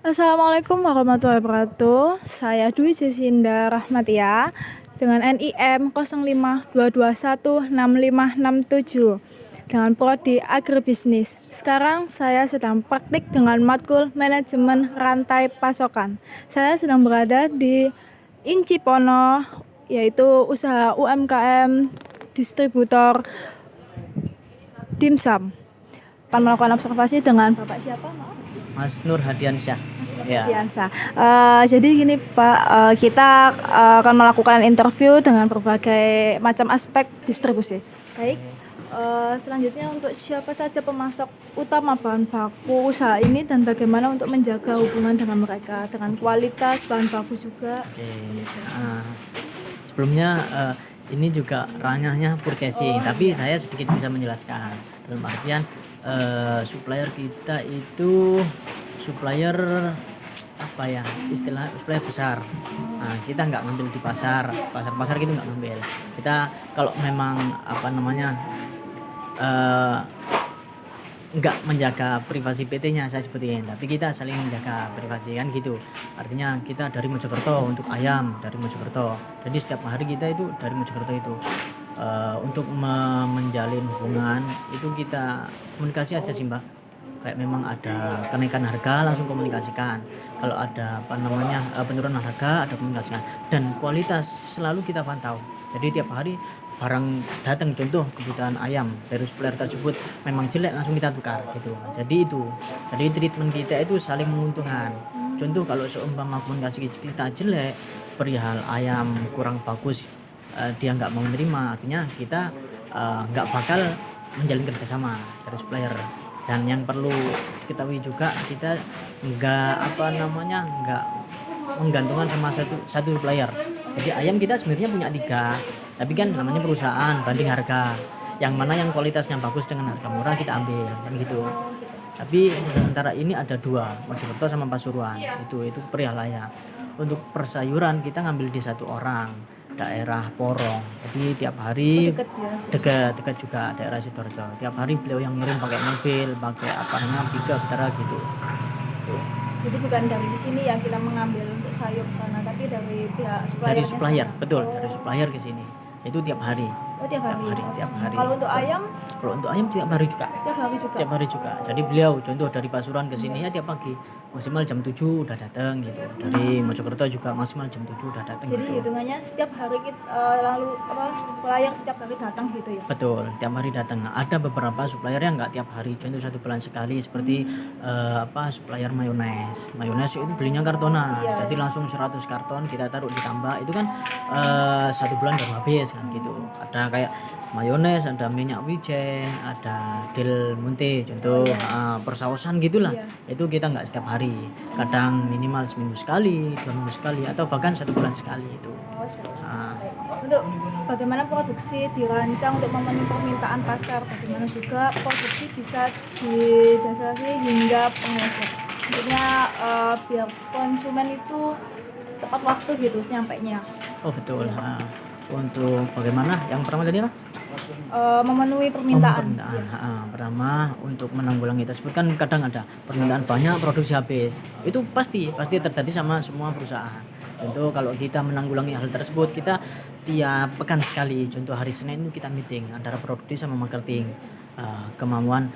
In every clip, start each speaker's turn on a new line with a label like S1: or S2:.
S1: Assalamualaikum warahmatullahi wabarakatuh. Saya Dwi Jesinda Rahmatia dengan NIM 0522165667 dengan prodi Agribisnis. Sekarang saya sedang praktik dengan matkul manajemen rantai pasokan. Saya sedang berada di Incipono, yaitu usaha UMKM distributor dimsum. Akan melakukan observasi dengan Bapak siapa? Maaf.
S2: Mas Nur Hadiansyah. Ya.
S1: Biasa. Jadi gini Pak, kita akan melakukan interview dengan berbagai macam aspek distribusi. Baik. Selanjutnya untuk siapa saja pemasok utama bahan baku usaha ini dan bagaimana untuk menjaga hubungan dengan mereka dengan kualitas bahan baku juga.
S2: Oke. Sebelumnya ini juga ranahnya purchasing, tapi saya sedikit bisa menjelaskan. Dalam artian supplier kita itu supplier apa ya, istilah supplier besar. Nah, kita nggak ngambil di pasar gitu, nggak ngambil. Kita kalau memang apa namanya nggak menjaga privasi PT-nya saya sebutin, tapi kita saling menjaga privasi kan gitu. Artinya kita dari Mojokerto untuk ayam dari Mojokerto, jadi setiap hari kita itu dari Mojokerto itu untuk menjalin hubungan itu kita komunikasi aja sih Mbak. Kayak memang ada kenaikan harga langsung komunikasikan, kalau ada apa namanya penurunan harga ada komunikasikan, dan kualitas selalu kita pantau. Jadi tiap hari barang datang, contoh kebutuhan ayam dari supplier tersebut memang jelek, langsung kita tukar gitu. Jadi treatment kita itu saling menguntungkan. Contoh kalau seumpama komunikasi kita jelek perihal ayam kurang bagus, dia nggak mau menerima, artinya kita nggak bakal menjalin kerjasama dari supplier. Dan yang perlu diketahui juga, kita nggak menggantungkan sama satu supplier. Jadi ayam kita sebenarnya punya 3, tapi kan namanya perusahaan banding harga, yang mana yang kualitasnya bagus dengan harga murah kita ambil kan gitu. Tapi sementara ini ada 2, Mojokerto sama Pasuruan, itu perihal ayam. Untuk persayuran kita ngambil di 1 orang, daerah Porong. Jadi tiap hari dekat juga daerah Sidoarjo. Tiap hari beliau yang ngirim pakai mobil, pakai apa namanya pickup gitu.
S1: Jadi bukan dari sini yang kita mengambil untuk sayur sana, tapi dari pihak supplier.
S2: Dari supplier, betul, dari supplier ke sini. Itu tiap hari.
S1: Tiap hari.
S2: Kalau untuk ayam? Kalau untuk ayam tiap hari juga. Tiap hari juga. Jadi beliau contoh dari Pasuruan ke sini ya tiap pagi. Maksimal jam 7 udah datang gitu. Dari Mojokerto juga maksimal jam 7 udah datang gitu.
S1: Jadi hitungannya setiap hari supplier setiap hari datang gitu ya?
S2: Betul, tiap hari datang. Ada beberapa supplier yang nggak tiap hari, contoh 1 bulan sekali, seperti supplier mayones. Mayones itu belinya kartonan.
S1: Iya.
S2: Jadi langsung 100 karton kita taruh di tambak, itu kan 1 bulan baru habis kan gitu. Ada kayak mayones, ada minyak wijen, ada Del Monte, contoh persausan gitulah. Itu kita nggak setiap hari, kadang minimal seminggu sekali, 2 minggu sekali, atau bahkan 1 bulan sekali itu.
S1: Untuk bagaimana produksi dirancang untuk memenuhi permintaan pasar, bagaimana juga produksi bisa didasari hingga pengecer. Intinya biar konsumen itu tepat waktu gitu nyampainya.
S2: Oh betul. Untuk bagaimana yang pertama tadi apa?
S1: Memenuhi permintaan.
S2: Pertama untuk menanggulangi tersebut kan kadang ada permintaan banyak, produksi habis. Itu pasti terjadi sama semua perusahaan. Contoh kalau kita menanggulangi hal tersebut, kita tiap pekan sekali, contoh hari Senin itu kita meeting antara produksi sama marketing. Kemauan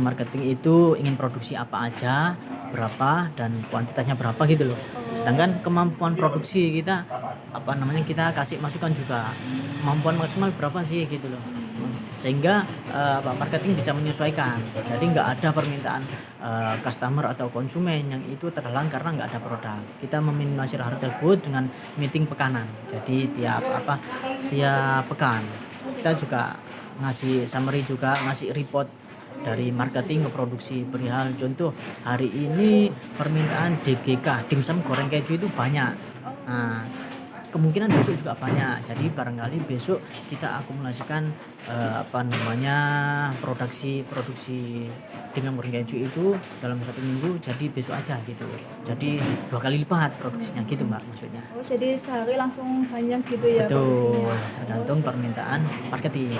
S2: marketing itu ingin produksi apa aja, berapa, dan kuantitasnya berapa gitu loh. Sedangkan kemampuan produksi kita kita kasih masukan juga, kemampuan maksimal berapa sih gitu loh. Sehingga marketing bisa menyesuaikan. Jadi nggak ada permintaan customer atau konsumen yang itu terhalang karena nggak ada produk. Kita meminimalisir hal tersebut dengan meeting pekanan. Jadi tiap pekan kita juga ngasih summary, juga ngasih report dari marketing ke produksi perihal contoh hari ini permintaan DGK dimsum goreng keju itu banyak. Kemungkinan besok juga banyak, jadi barangkali besok kita akumulasikan produksi dengan goreng keju itu dalam 1 minggu, jadi besok aja gitu. Jadi 2 kali lipat produksinya gitu Mbak maksudnya.
S1: Jadi sehari langsung banyak gitu ya?
S2: Betul,
S1: produksinya.
S2: tergantung permintaan marketing.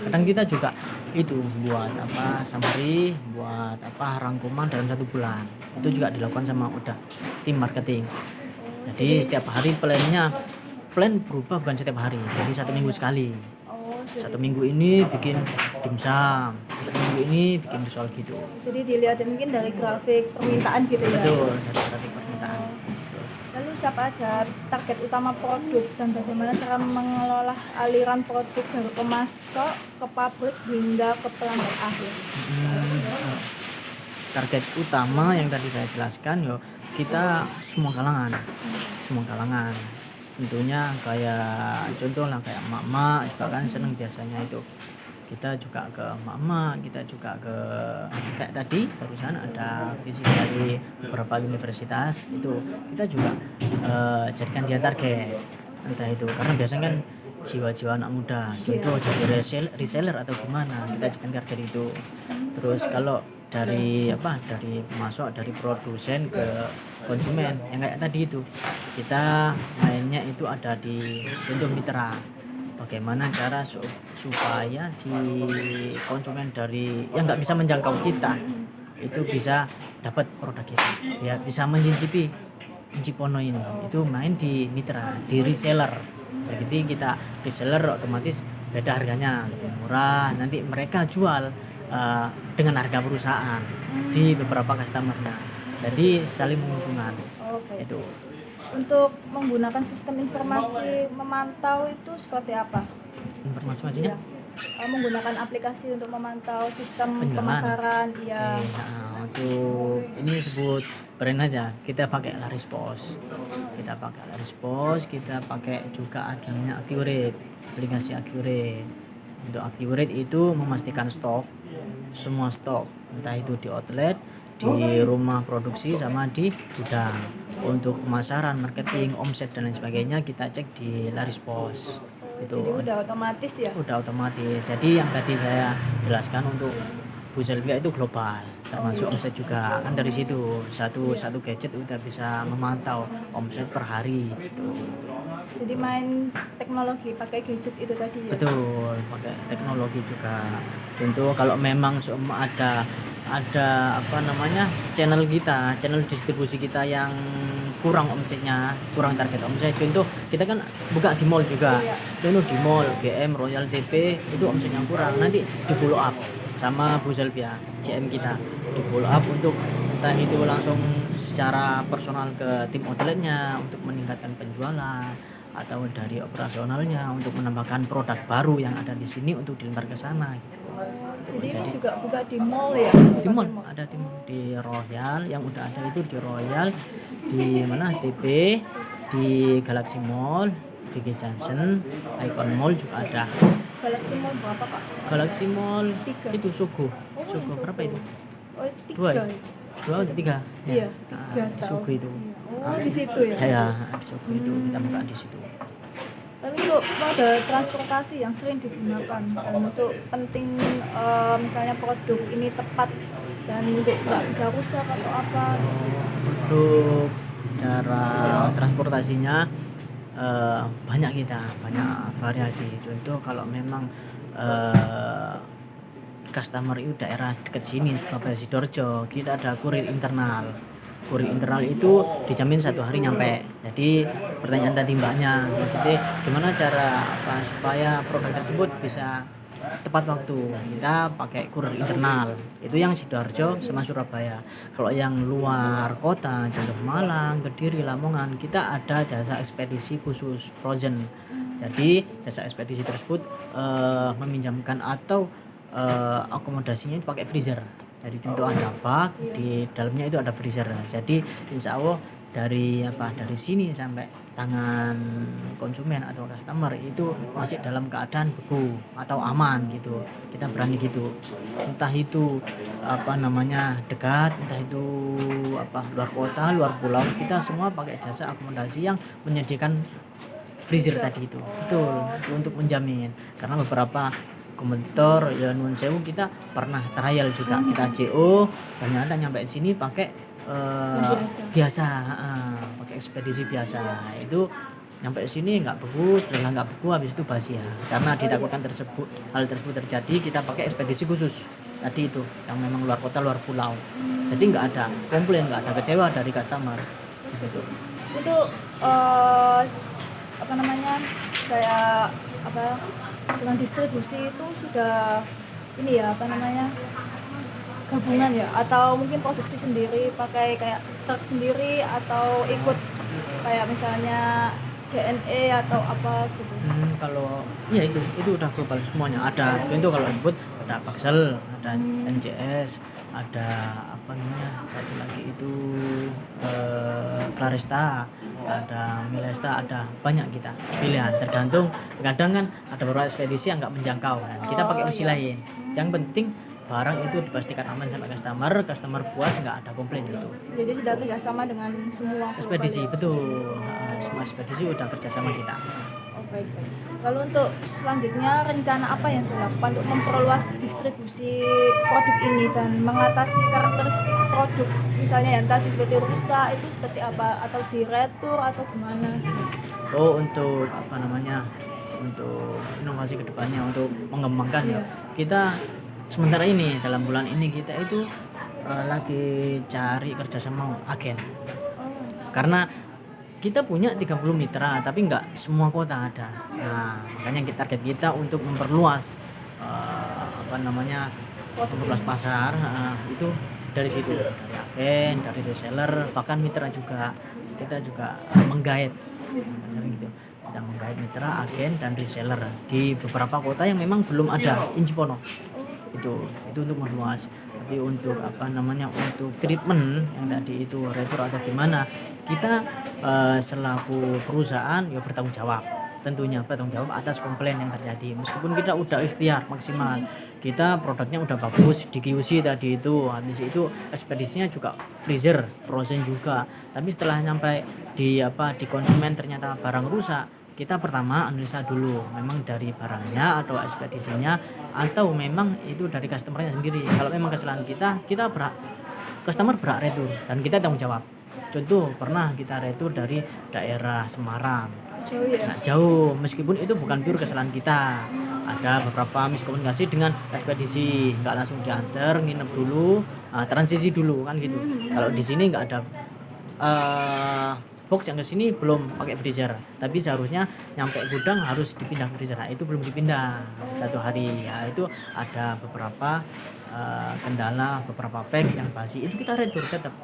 S2: Kadang kita juga itu buat apa summary, buat apa rangkuman dalam 1 bulan. Itu juga dilakukan sama udah tim marketing. Jadi setiap hari plan berubah bukan setiap hari, jadi 1 minggu sekali.
S1: Oh, jadi,
S2: 1 minggu ini bikin dimsum, 1 minggu ini bikin risol gitu.
S1: jadi dilihatin mungkin dari grafik permintaan gitu ya.
S2: Betul, dari grafik permintaan.
S1: Lalu siapa aja target utama produk dan bagaimana cara mengelola aliran produk dari pemasok ke pabrik hingga ke pelanggan akhir?
S2: Target utama yang tadi saya jelaskan kita semua kalangan. Tentunya kayak contoh lah kayak emak-emak juga kan seneng biasanya itu. Kita juga ke emak-emak, kita juga ke kayak tadi barusan ada visi dari beberapa universitas itu kita juga jadikan dia target entah itu karena biasanya kan jiwa-jiwa anak muda contoh jadi reseller atau gimana kita jadikan target itu. Terus kalau dari pemasok dari produsen ke konsumen yang kayak tadi itu kita mainnya itu ada di contoh mitra. Bagaimana cara supaya si konsumen dari yang nggak bisa menjangkau kita itu bisa dapat produk kita, ya bisa mencicipi Cipono ini. Itu main di mitra, di reseller. Jadi kita reseller otomatis beda harganya lebih murah. Nanti mereka jual dengan harga perusahaan di beberapa customernya. Jadi saling menguntungkan.
S1: Oke.
S2: Itu.
S1: Untuk menggunakan sistem informasi memantau itu seperti apa?
S2: Informasi maksudnya?
S1: Menggunakan aplikasi untuk memantau sistem
S2: Penjualan.
S1: pemasaran, ya.
S2: Oke, nah, untuk ini sebut brand aja. Kita pakai Larispos. Kita pakai juga adanya Accurate, aplikasi Accurate. Untuk Accurate itu memastikan semua stok, entah itu di outlet, di rumah produksi sama di gudang. Untuk pemasaran, marketing, omset dan lain sebagainya kita cek di Larispos. Itu
S1: Jadi udah otomatis ya.
S2: udah otomatis. Jadi yang tadi saya jelaskan untuk Bu Selvia itu global, termasuk omset juga kan dari situ satu gadget udah bisa memantau omset per hari gitu.
S1: Jadi main teknologi pakai gadget itu tadi ya.
S2: Betul, pakai teknologi juga. Contoh kalau memang ada channel distribusi kita yang kurang omsetnya, kurang target omset. Contoh kita kan buka di mall juga. Contoh di mall GM Royal TP itu omsetnya kurang. Nanti di follow up sama Bu Selvia, GM kita. Di follow up untuk entah itu langsung secara personal ke tim outletnya untuk meningkatkan penjualan atau dari operasionalnya untuk menambahkan produk baru yang ada di sini untuk dilempar ke sana gitu.
S1: Jadi ini juga buka di mall ya.
S2: Di mall ada di Royal yang udah ada itu di Royal di mana TP di Galaxy Mall di Junction Icon Mall juga ada.
S1: Galaxy Mall berapa Pak?
S2: Galaxy Mall
S1: 3.
S2: itu Sugo berapa itu?
S1: Oh,
S2: 2
S1: 3.
S2: atau 3
S1: Iya,
S2: Nah,
S1: 3
S2: Sugo itu
S1: Oh, di situ ya.
S2: ya Sugo itu kita buka di situ.
S1: Lalu untuk moda transportasi yang sering digunakan dan untuk penting misalnya produk ini tepat dan untuk nggak bisa rusak atau apa.
S2: Untuk cara transportasinya banyak variasi. Contoh kalau memang customer itu daerah dekat sini Surabaya Sidoarjo, kita ada kurir internal itu dijamin 1 hari nyampe. Jadi pertanyaan tadi mbaknya maksudnya gimana cara supaya produk tersebut bisa tepat waktu, kita pakai kurir internal itu yang Sidoarjo sama Surabaya. Kalau yang luar kota contoh Malang, Kediri, Lamongan kita ada jasa ekspedisi khusus frozen. Jadi jasa ekspedisi tersebut meminjamkan atau akomodasinya itu pakai freezer. Jadi contoh ada bak, di dalamnya itu ada freezer. Jadi insya Allah dari sini sampai tangan konsumen atau customer itu masih dalam keadaan beku atau aman gitu. Kita berani gitu. Entah itu dekat, entah itu luar kota, luar pulau, kita semua pakai jasa akomodasi yang menyediakan freezer tadi itu. Betul, untuk menjamin. Karena beberapa kompetitor ya nun sewu kita pernah trial juga, kita CO ternyata nyampe sini pakai biasa pakai ekspedisi biasa. Itu nyampe sini nggak bagus, udah nggak bagus, habis itu basi ya. Karena ditakutkan hal tersebut terjadi, kita pakai ekspedisi khusus tadi itu yang memang luar kota, luar pulau. Jadi nggak ada komplain, nggak ada kecewa dari customer gitu.
S1: Itu apa namanya, kayak apa, dengan distribusi itu sudah ini ya, apa namanya, gabungan ya, atau mungkin produksi sendiri pakai kayak truk sendiri, atau ikut kayak misalnya JNE atau apa gitu.
S2: Kalau ya itu udah global semuanya. Ada contoh kalau sebut ada Paxel, ada NJS, ada apa namanya satu lagi itu Clarista, ada Milesta, ada banyak kita pilihan. Tergantung, kadang kan ada beberapa ekspedisi yang nggak menjangkau kan. Kita pakai opsi lain. Yang penting barang itu dipastikan aman sampai customer puas, nggak ada komplain gitu.
S1: Jadi sudah kerjasama dengan semua
S2: Ekspedisi betul. Semua ekspedisi udah kerjasama kita.
S1: Oh, baik. Lalu untuk selanjutnya rencana apa yang dilakukan untuk memperluas distribusi produk ini dan mengatasi karakteristik produk, misalnya yang tadi seperti rusak itu seperti apa, atau diretur atau gimana?
S2: Oh, untuk apa namanya, untuk inovasi kedepannya, untuk mengembangkan ya. Kita sementara ini dalam bulan ini kita itu lagi cari kerjasama agen. Karena kita punya 30 mitra tapi nggak semua kota ada. Nah, makanya target kita untuk memperluas apa namanya, memperluas pasar itu dari situ, dari agen, dari reseller, bahkan mitra juga. Kita juga menggait gitu. Kita menggait mitra, agen dan reseller di beberapa kota yang memang belum ada Injipono. Itu untuk meluas. Tapi untuk apa namanya, untuk treatment yang tadi itu retur atau gimana, kita selaku perusahaan ya bertanggung jawab, tentunya bertanggung jawab atas komplain yang terjadi. Meskipun kita udah ikhtiar maksimal, kita produknya udah bagus di QC tadi itu, habis itu ekspedisinya juga freezer frozen juga, tapi setelah nyampe di konsumen ternyata barang rusak, kita pertama analisa dulu memang dari barangnya atau ekspedisinya, atau memang itu dari customernya sendiri. Kalau memang kesalahan kita customer berhak retur dan kita tanggung jawab. Contoh, pernah kita retur dari daerah Semarang.
S1: Jauh ya?
S2: Nah, jauh, meskipun itu bukan pure kesalahan kita. Ada beberapa miskomunikasi dengan ekspedisi, nggak langsung diantar, nginep dulu, transisi dulu kan gitu. Kalau di sini nggak ada box yang ke sini belum pakai freezer, tapi seharusnya nyampe gudang harus dipindah freezer. Nah, itu belum dipindah satu hari. Ya, itu ada beberapa kendala, beberapa pack yang basi, itu kita retur tetap.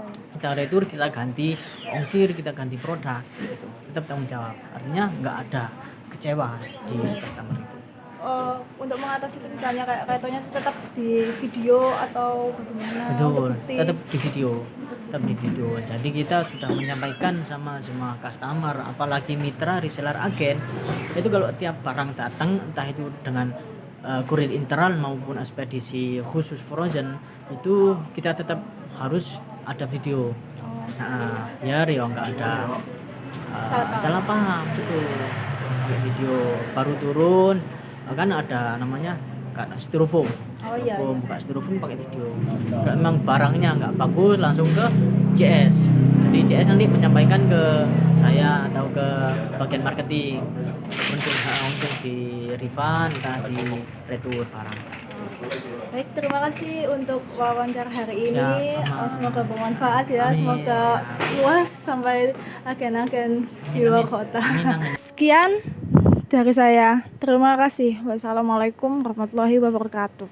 S2: Kita retur, kita ganti ongkir, kita ganti produk, gitu. Tetap tanggung jawab. Artinya nggak ada kecewa di customer itu.
S1: Untuk mengatasi itu misalnya kayak retonya tetap di video atau bagaimana?
S2: Betul, tetap di video. Jadi kita sudah menyampaikan sama semua customer, apalagi mitra, reseller, agen, itu kalau tiap barang datang, entah itu dengan kurir internal maupun ekspedisi khusus frozen, itu kita tetap harus ada video. Nah, biar ya nggak ada salah paham. Betul, pakai video. Baru turun kan ada namanya styrofoam. Buka styrofoam pakai video. Kalau memang barangnya nggak bagus, langsung ke CS. Jadi CS nanti menyampaikan ke saya atau ke bagian marketing untuk di refund atau di retur barang.
S1: Baik, terima kasih untuk wawancara hari ini. Semoga bermanfaat ya.
S2: Amin.
S1: Semoga luas sampai agen-agen di luar kota. Sekian dari saya. Terima kasih. Wassalamualaikum warahmatullahi wabarakatuh.